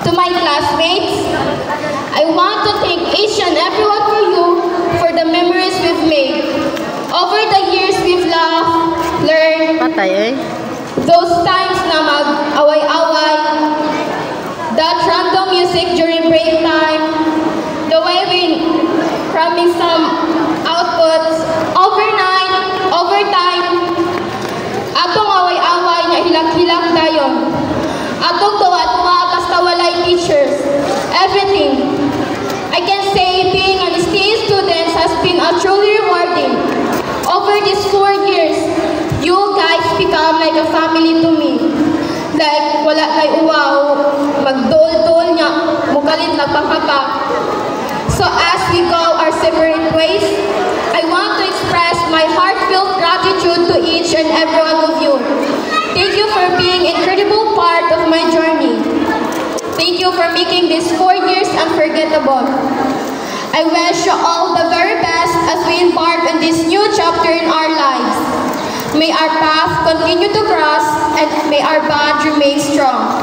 To my classmates, I want to thank each and every one of you for the memories we've made. Over the years, we've laughed, learned, those times na mag-away-away, that random music during break time, the way we promise some outputs, overtime, atong away-away nga hilak-hilak dayon. Atong tuwa-tuwa basta walay teachers. Everything. I can say being an STE student has been a truly rewarding. Over these 4 years, you guys become like a family to me. Like, wala kay uwaw, magdol-dol niya, mukalit na pangkapa. So as we go our separate ways, I want to express my heartfelt gratitude to each and every one of you. Thank you for being an incredible part of my journey. Thank you for making these 4 years unforgettable. I wish you all the very best as we embark on this new chapter in our lives. May our path continue to cross and may our bond remain strong.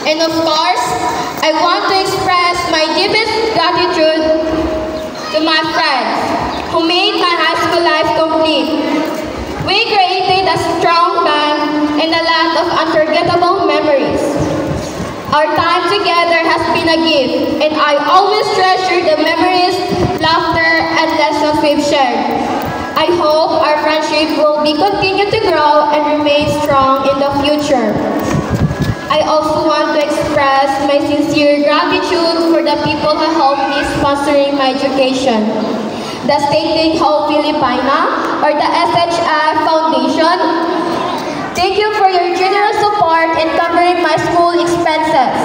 And of course, I want to express my deepest gratitude to my friends who made my high school life complete. We created a strong bond and a lot of unforgettable memories. Our time together has been a gift, and I always treasure the memories, laughter, and lessons we've shared. I hope our friendship will be continue to grow and remain strong in the future. I also want to express my sincere gratitude for the people who helped me sponsoring my education. The State Think Hope Filipina or the SHI Foundation. Thank you for your generous support in covering my school expenses.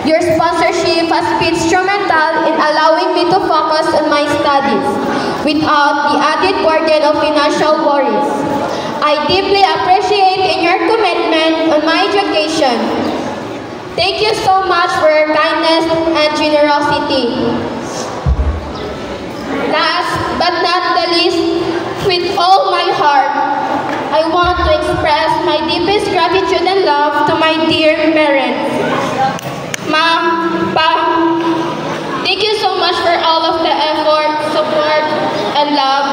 Your sponsorship has been instrumental in allowing me to focus on my studies without the added burden of financial worries. I deeply appreciate your commitment on my education. Thank you so much for your kindness and generosity. Last but not the least, with all my heart, I want to express my deepest gratitude and love to my dear parents. Ma, Pa, thank you so much for all of the effort, support, and love,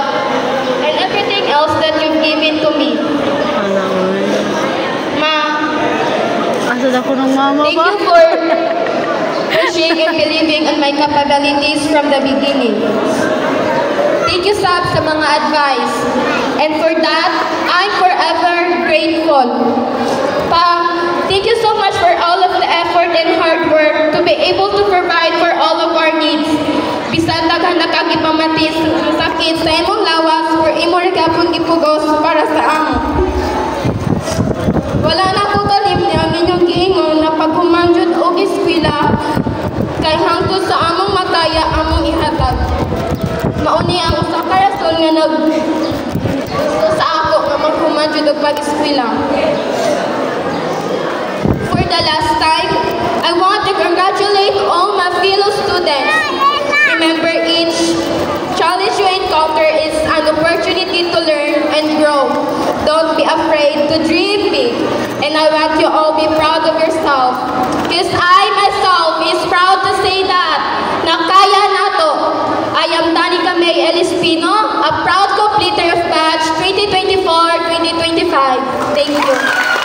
and everything else that you've given to me. Ma, thank you for pushing and believing in my capabilities from the beginning. Thank you, Sab, sa mga advice. And for that, I'm forever grateful. Pa, thank you so much for all of the effort and hard work to be able to provide for all of our needs. Bisan daghan na kang ipamatis ang sakit sa imong lawas or imong gapon gipugos para sa amo. Wala na ko kalim ni ang inyong giingon na paghumanjud og eskwela kay hangtod sa among makaya among ihatag. Mauni ang usa ka rason nga gusto sa ako nga maghumanjud og pag-eskwela. For the last time, I want to congratulate all my fellow students. Remember, each challenge you encounter is an opportunity to learn and grow. Don't be afraid to dream big. And I want you all be proud of yourself. Because I myself is proud to say that nakaya nato. I am Danica May Elispino, a proud completer of batch 2024-2025. Thank you.